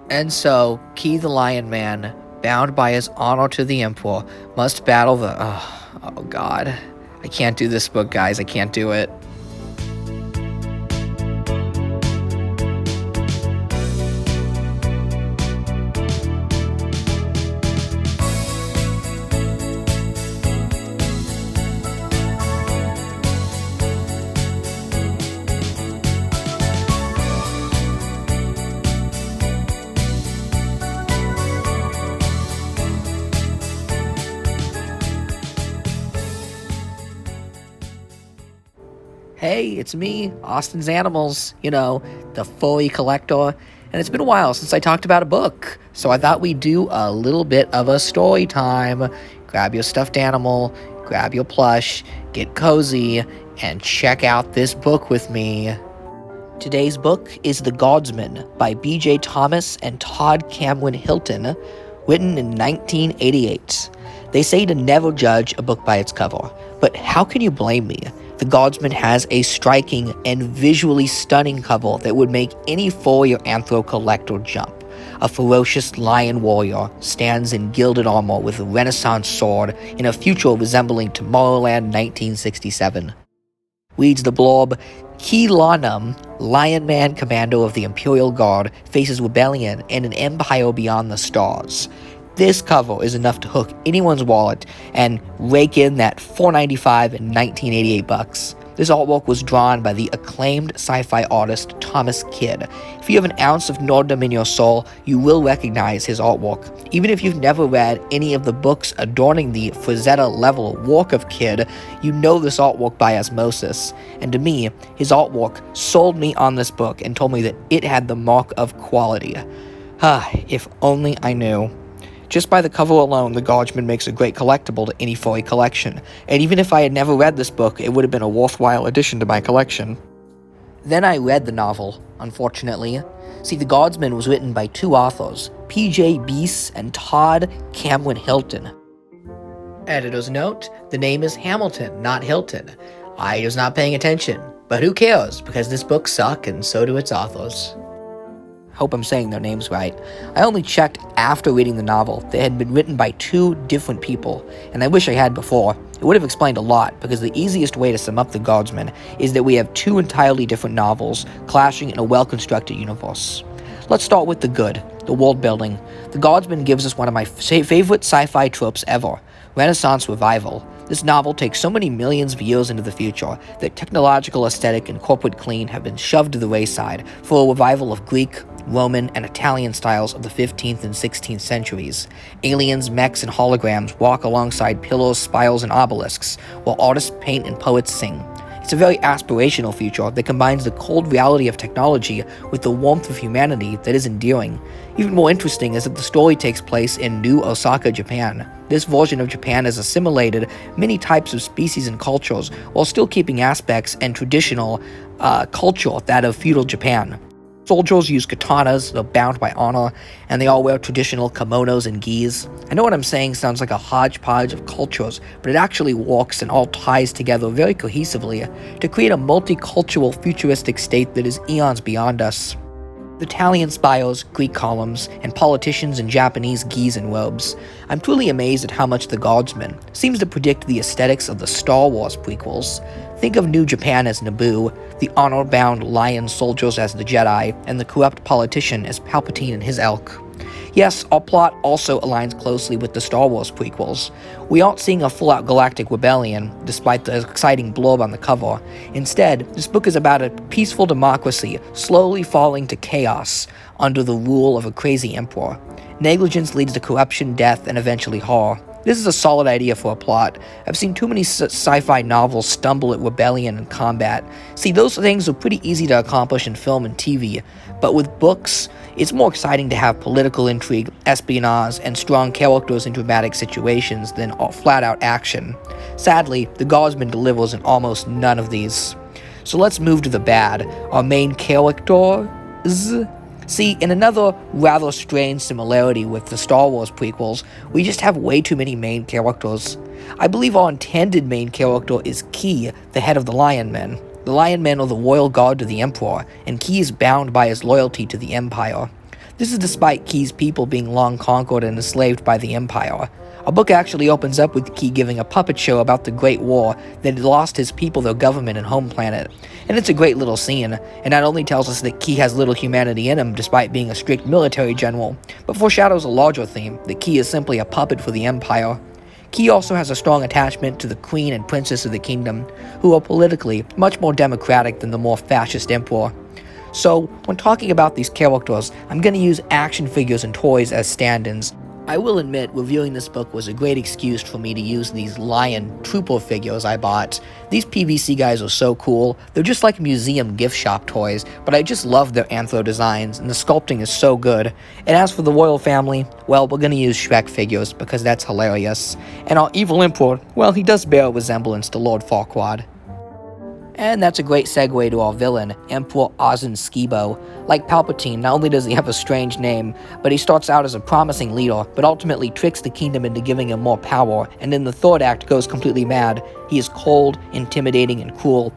And so, Key the Lion Man, bound by his honor to the Emperor, must battle the. Oh god. I can't do this book, guys. I can't do it. Hey, it's me, Austin's Animals, the Foley Collector, and it's been a while since I talked about a book, so I thought we'd do a little bit of a story time. Grab your stuffed animal, grab your plush, get cozy, and check out this book with me. Today's book is The Guardsman by B.J. Thomas and Todd Cameron Hilton, written in 1988. They say to never judge a book by its cover, but how can you blame me? The Guardsman has a striking and visually stunning cover that would make any Foley or Anthro collector jump. A ferocious lion warrior stands in gilded armor with a Renaissance sword in a future resembling Tomorrowland 1967. Reads the blurb, Key Lanum, Lion Man Commander of the Imperial Guard, faces rebellion and an empire beyond the stars. This cover is enough to hook anyone's wallet and rake in that $4.95 and 1988 bucks. This artwork was drawn by the acclaimed sci-fi artist Thomas Kidd. If you have an ounce of nerddom in your soul, you will recognize his artwork. Even if you've never read any of the books adorning the Frazetta-level work of Kidd, you know this artwork by osmosis. And to me, his artwork sold me on this book and told me that it had the mark of quality. If only I knew. Just by the cover alone, The Guardsman makes a great collectible to any Foley collection, and even if I had never read this book, it would have been a worthwhile addition to my collection. Then I read the novel, unfortunately. See, The Guardsman was written by two authors, P.J. Beese and Todd Cameron Hilton. Editor's note, the name is Hamilton, not Hilton. I was not paying attention, but who cares, because this book sucks and so do its authors. Hope I'm saying their names right. I only checked after reading the novel. They had been written by two different people, and I wish I had before. It would have explained a lot, because the easiest way to sum up The Guardsman is that we have two entirely different novels clashing in a well-constructed universe. Let's start with the good, the world building. The Guardsman gives us one of my favorite sci-fi tropes ever, Renaissance revival. This novel takes so many millions of years into the future that technological aesthetic and corporate clean have been shoved to the wayside for a revival of Greek, Roman, and Italian styles of the 15th and 16th centuries. Aliens, mechs, and holograms walk alongside pillars, spires, and obelisks, while artists paint and poets sing. It's a very aspirational future that combines the cold reality of technology with the warmth of humanity that is endearing. Even more interesting is that the story takes place in New Osaka, Japan. This version of Japan has assimilated many types of species and cultures while still keeping aspects and traditional culture that of feudal Japan. Soldiers use katanas, they're bound by honor, and they all wear traditional kimonos and gis. I know what I'm saying sounds like a hodgepodge of cultures, but it actually works and all ties together very cohesively to create a multicultural futuristic state that is eons beyond us. The Italian spires, Greek columns, and politicians in Japanese gis and robes. I'm truly amazed at how much The Guardsman seems to predict the aesthetics of the Star Wars prequels. Think of New Japan as Naboo, the honor-bound lion soldiers as the Jedi, and the corrupt politician as Palpatine and his ilk. Yes, our plot also aligns closely with the Star Wars prequels. We aren't seeing a full-out galactic rebellion, despite the exciting blurb on the cover. Instead, this book is about a peaceful democracy slowly falling to chaos under the rule of a crazy emperor. Negligence leads to corruption, death, and eventually horror. This is a solid idea for a plot. I've seen too many sci-fi novels stumble at rebellion and combat. See, those things are pretty easy to accomplish in film and TV, but with books, it's more exciting to have political intrigue, espionage, and strong characters in dramatic situations than flat-out action. Sadly, The Guardsman delivers in almost none of these. So let's move to the bad. Our main characters. See, in another rather strange similarity with the Star Wars prequels, we just have way too many main characters. I believe our intended main character is Key, the head of the Lion Men. The Lion Men are the royal guard to the Emperor, and Key is bound by his loyalty to the Empire. This is despite Key's people being long conquered and enslaved by the Empire. Our book actually opens up with Key giving a puppet show about the Great War that had lost his people their government and home planet. And it's a great little scene, and not only tells us that Key has little humanity in him despite being a strict military general, but foreshadows a larger theme, that Key is simply a puppet for the Empire. Key also has a strong attachment to the Queen and Princess of the Kingdom, who are politically much more democratic than the more fascist Emperor. So, when talking about these characters, I'm going to use action figures and toys as stand-ins. I will admit, reviewing this book was a great excuse for me to use these Lion Trooper figures I bought. These PVC guys are so cool. They're just like museum gift shop toys, but I just love their anthro designs, and the sculpting is so good. And as for the royal family, well, we're gonna use Shrek figures, because that's hilarious. And our evil emperor, well, he does bear a resemblance to Lord Farquaad. And that's a great segue to our villain, Emperor Ozan Skibo. Like Palpatine, not only does he have a strange name, but he starts out as a promising leader, but ultimately tricks the kingdom into giving him more power, and in the third act goes completely mad. He is cold, intimidating, and cruel.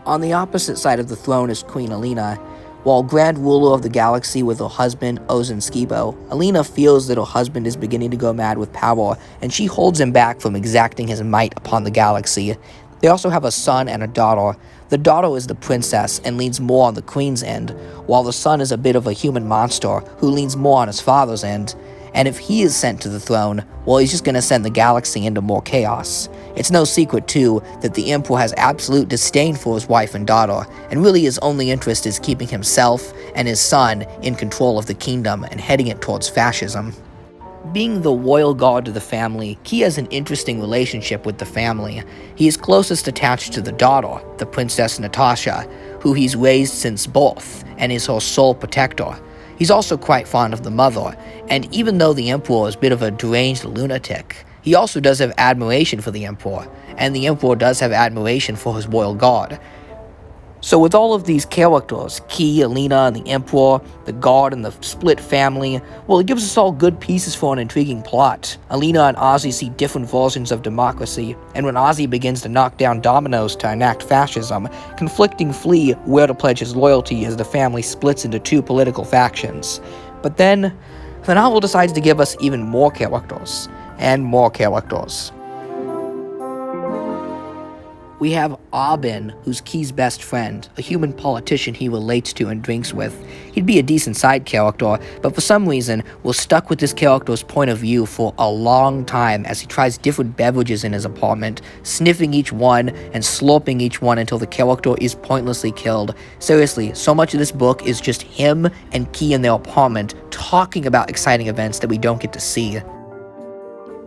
On the opposite side of the throne is Queen Alina. While Grand Ruler of the Galaxy with her husband, Ozan Skibo, Alina feels that her husband is beginning to go mad with power, and she holds him back from exacting his might upon the galaxy. They also have a son and a daughter. The daughter is the princess and leans more on the queen's end, while the son is a bit of a human monster who leans more on his father's end. And if he is sent to the throne, well, he's just gonna send the galaxy into more chaos. It's no secret, too, that the Emperor has absolute disdain for his wife and daughter, and really his only interest is keeping himself and his son in control of the kingdom and heading it towards fascism. Being the royal guard to the family, Key has an interesting relationship with the family. He is closest attached to the daughter, the Princess Natasha, who he's raised since birth, and is her sole protector. He's also quite fond of the mother, and even though the Emperor is a bit of a deranged lunatic, he also does have admiration for the Emperor, and the Emperor does have admiration for his royal guard. So with all of these characters, Key, Alina, and the Emperor, the Guard, and the split family, well, it gives us all good pieces for an intriguing plot. Alina and Ozzy see different versions of democracy, and when Ozzy begins to knock down dominoes to enact fascism, conflicting flee where to pledge his loyalty as the family splits into two political factions. But then, the novel decides to give us even more characters, and more characters. We have Aubin, who's Key's best friend, a human politician he relates to and drinks with. He'd be a decent side character, but for some reason, we're stuck with this character's point of view for a long time as he tries different beverages in his apartment, sniffing each one and slurping each one until the character is pointlessly killed. Seriously, so much of this book is just him and Key in their apartment talking about exciting events that we don't get to see.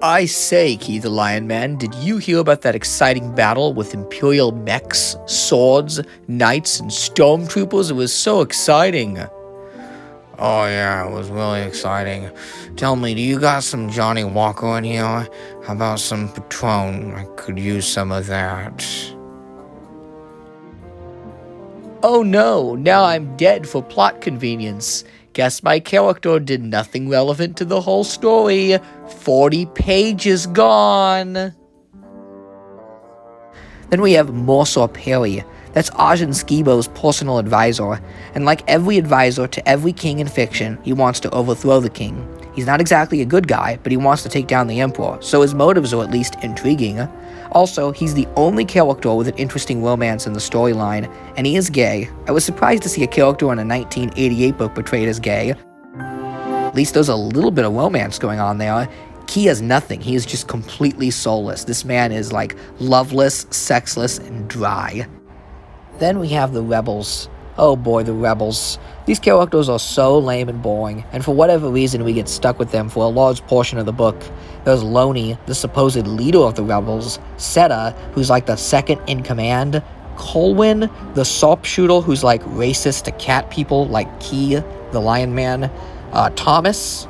I say, Key the Lion Man, did you hear about that exciting battle with Imperial mechs, swords, knights, and stormtroopers? It was so exciting. Oh yeah, it was really exciting. Tell me, do you got some Johnny Walker in here? How about some Patron? I could use some of that. Oh no, now I'm dead for plot convenience. Guess my character did nothing relevant to the whole story. 40 pages gone. Then we have Morsor Perry. That's Ozan Skibo's personal advisor, and like every advisor to every king in fiction, he wants to overthrow the king. He's not exactly a good guy, but he wants to take down the Emperor, so his motives are at least intriguing. Also, he's the only character with an interesting romance in the storyline, and he is gay. I was surprised to see a character in a 1988 book portrayed as gay. At least there's a little bit of romance going on there. Key has nothing. He is just completely soulless. This man is like loveless, sexless, and dry. Then we have the rebels. Oh boy, the rebels. These characters are so lame and boring, and for whatever reason we get stuck with them for a large portion of the book. There's Loney, the supposed leader of the rebels, Seta, who's like the second in command, Colwyn, the sharpshooter who's like racist to cat people like Key, the Lion Man, Thomas.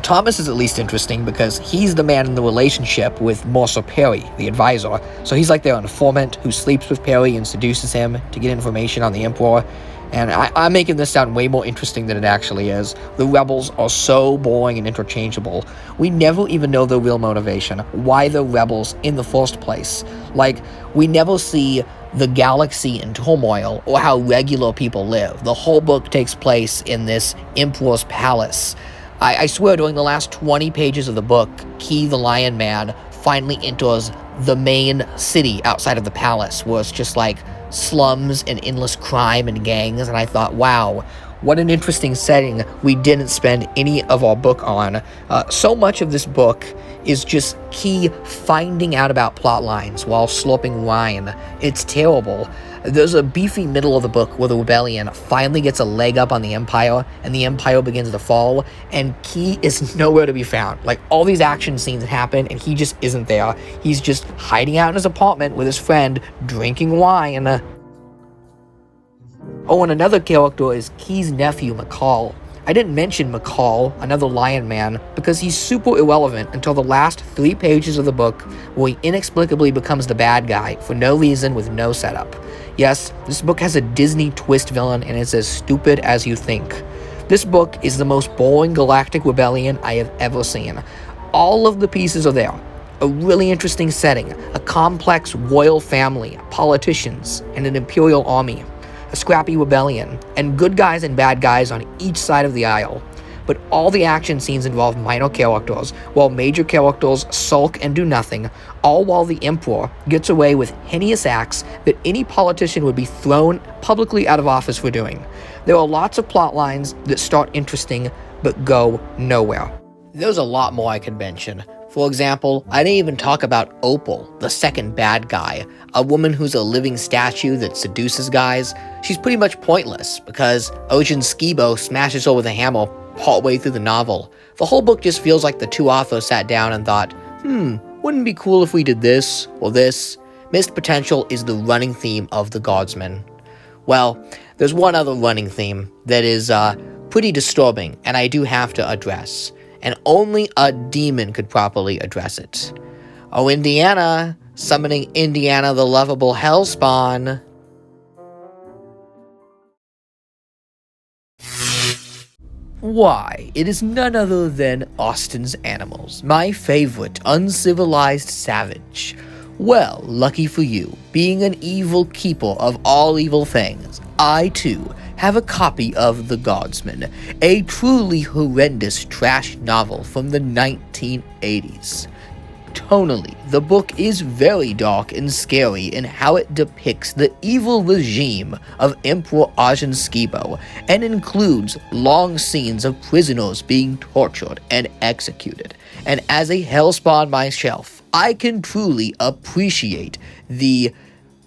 Thomas is at least interesting because he's the man in the relationship with Morsor Perry, the advisor. So he's like their informant who sleeps with Perry and seduces him to get information on the Emperor. And I'm making this sound way more interesting than it actually is. The rebels are so boring and interchangeable. We never even know their real motivation, why they're rebels in the first place. Like, we never see the galaxy in turmoil or how regular people live. The whole book takes place in this Emperor's palace. I swear, during the last 20 pages of the book, Key the Lion Man finally enters the main city outside of the palace, where it's just like slums and endless crime and gangs, and I thought, wow, what an interesting setting we didn't spend any of our book on. So much of this book is just Key finding out about plot lines while slurping wine. It's terrible. There's a beefy middle of the book where the rebellion finally gets a leg up on the Empire, and the Empire begins to fall, and Key is nowhere to be found. Like, all these action scenes happen, and he just isn't there. He's just hiding out in his apartment with his friend, drinking wine. Oh, and another character is Key's nephew, McCall. I didn't mention McCall, another Lion Man, because he's super irrelevant until the last 3 pages of the book, where he inexplicably becomes the bad guy for no reason with no setup. Yes, this book has a Disney twist villain, and it's as stupid as you think. This book is the most boring galactic rebellion I have ever seen. All of the pieces are there. A really interesting setting, a complex royal family, politicians, and an imperial army. A scrappy rebellion, and good guys and bad guys on each side of the aisle. But all the action scenes involve minor characters, while major characters sulk and do nothing, all while the Emperor gets away with heinous acts that any politician would be thrown publicly out of office for doing. There are lots of plot lines that start interesting, but go nowhere. There's a lot more I could mention. For example, I didn't even talk about Opal, the second bad guy, a woman who's a living statue that seduces guys. She's pretty much pointless, because Ocean Skibo smashes her with a hammer partway through the novel. The whole book just feels like the two authors sat down and thought, wouldn't it be cool if we did this, or this? Missed potential is the running theme of The Guardsman. Well, there's one other running theme that is pretty disturbing, and I do have to address. And only a demon could properly address it. Oh, Indiana, summoning Indiana the lovable Hellspawn. Why, it is none other than Austin's Animals, my favorite uncivilized savage. Well, lucky for you, being an evil keeper of all evil things, I too have a copy of The Guardsman, a truly horrendous trash novel from the 1980s. Tonally, the book is very dark and scary in how it depicts the evil regime of Emperor Ocean Skibo, and includes long scenes of prisoners being tortured and executed. And as a Hellspawn myself, I can truly appreciate the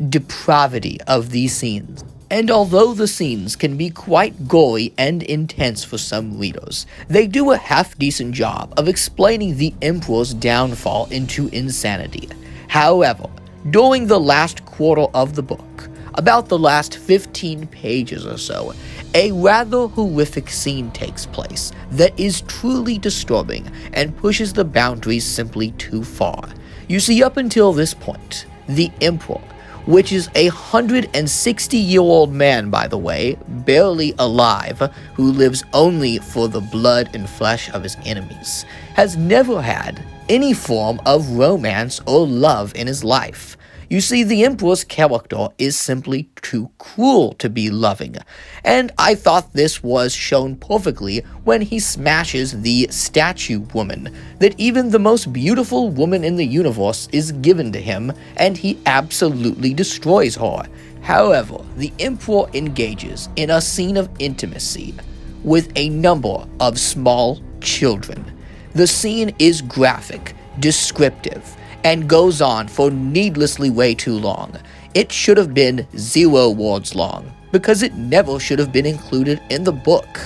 depravity of these scenes. And although the scenes can be quite gory and intense for some readers, they do a half-decent job of explaining the Emperor's downfall into insanity. However, during the last quarter of the book, about the last 15 pages or so, a rather horrific scene takes place that is truly disturbing and pushes the boundaries simply too far. You see, up until this point, the Emperor, which is a 160-year-old man, by the way, barely alive, who lives only for the blood and flesh of his enemies, has never had any form of romance or love in his life. You see, the Emperor's character is simply too cruel to be loving, and I thought this was shown perfectly when he smashes the statue woman, that even the most beautiful woman in the universe is given to him, and he absolutely destroys her. However, the Emperor engages in a scene of intimacy with a number of small children. The scene is graphic, descriptive, and goes on for needlessly way too long. It should have been 0 words long, because it never should have been included in the book.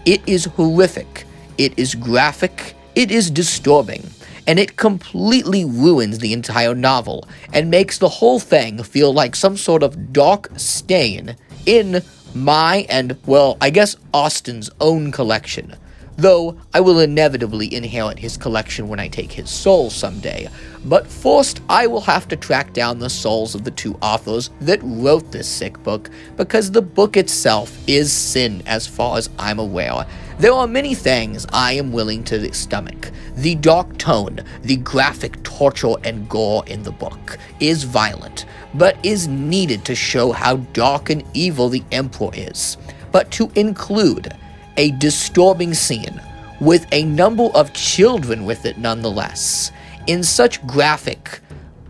It is horrific, it is graphic, it is disturbing, and it completely ruins the entire novel, and makes the whole thing feel like some sort of dark stain in my and, well, I guess Austin's own collection. though I will inevitably inherit his collection when I take his soul someday. But first, I will have to track down the souls of the two authors that wrote this sick book, because the book itself is sin as far as I'm aware. There are many things I am willing to stomach. The dark tone, the graphic torture and gore in the book is violent, but is needed to show how dark and evil the Emperor is. But to include a disturbing scene with a number of children with it nonetheless, in such graphic,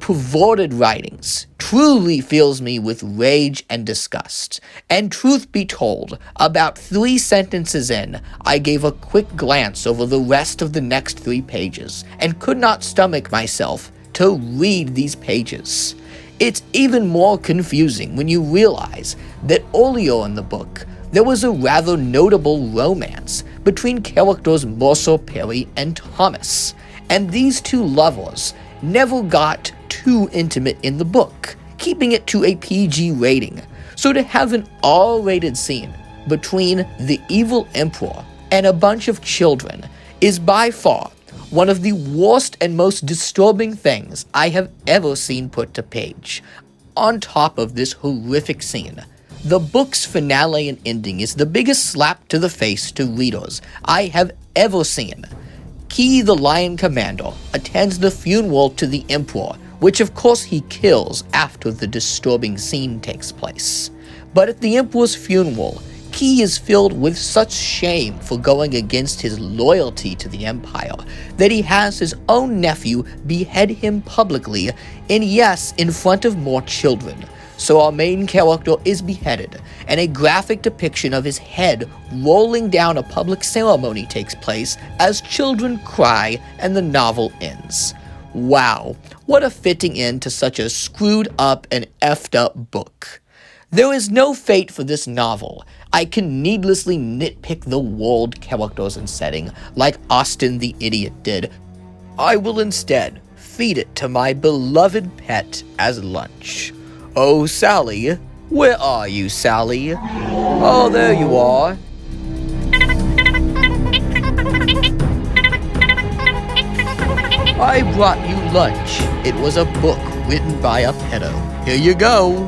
perverted writings, truly fills me with rage and disgust. And truth be told, about 3 sentences in, I gave a quick glance over the rest of the next 3 pages, and could not stomach myself to read these pages. It's even more confusing when you realize that earlier in the book, there was a rather notable romance between characters Mercer Perry and Thomas, and these two lovers never got too intimate in the book, keeping it to a PG rating. So to have an R-rated scene between the evil Emperor and a bunch of children is by far one of the worst and most disturbing things I have ever seen put to page. On top of this horrific scene, the book's finale and ending is the biggest slap to the face to readers I have ever seen. Ki, the Lion Commander, attends the funeral to the Emperor, which of course he kills after the disturbing scene takes place. But at the Emperor's funeral, Ki is filled with such shame for going against his loyalty to the Empire that he has his own nephew behead him publicly, and yes, in front of more children. So our main character is beheaded, and a graphic depiction of his head rolling down a public ceremony takes place as children cry and the novel ends. Wow, what a fitting end to such a screwed up and effed up book. There is no fate for this novel. I can needlessly nitpick the world, characters, and setting like Austin the Idiot did. I will instead feed it to my beloved pet as lunch. Oh, Sally, where are you, Sally? Oh, there you are. I brought you lunch. It was a book written by a pedo. Here you go.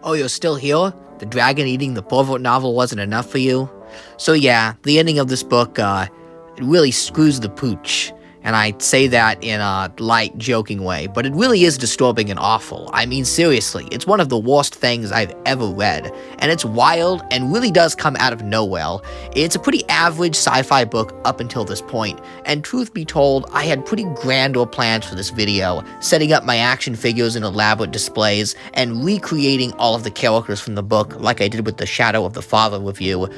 Oh, you're still here? The dragon eating the pervert novel wasn't enough for you? So yeah, the ending of this book, it really screws the pooch. And I say that in a light, joking way, but it really is disturbing and awful. I mean, seriously, it's one of the worst things I've ever read, and it's wild and really does come out of nowhere. It's a pretty average sci-fi book up until this point, and truth be told, I had pretty grandeur plans for this video, setting up my action figures in elaborate displays, and recreating all of the characters from the book like I did with the Shadow of the Father review.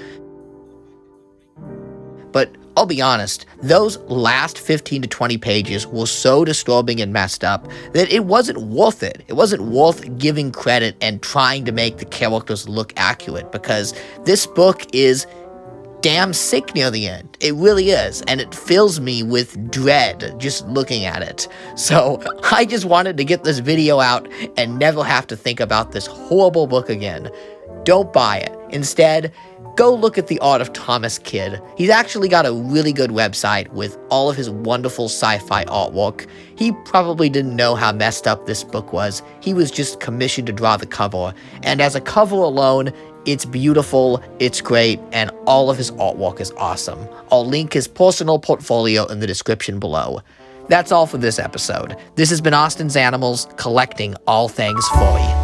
But I'll be honest, those last 15 to 20 pages were so disturbing and messed up that it wasn't worth it. It wasn't worth giving credit and trying to make the characters look accurate, because this book is damn sick near the end. It really is, and it fills me with dread just looking at it. So I just wanted to get this video out and never have to think about this horrible book again. Don't buy it. Instead, go look at the art of Thomas Kidd. He's actually got a really good website with all of his wonderful sci-fi artwork. He probably didn't know how messed up this book was. He was just commissioned to draw the cover, and as a cover alone, it's beautiful, it's great, and all of his artwork is awesome. I'll link his personal portfolio in the description below. That's all for this episode. This has been Austin's Animals, collecting all things furry.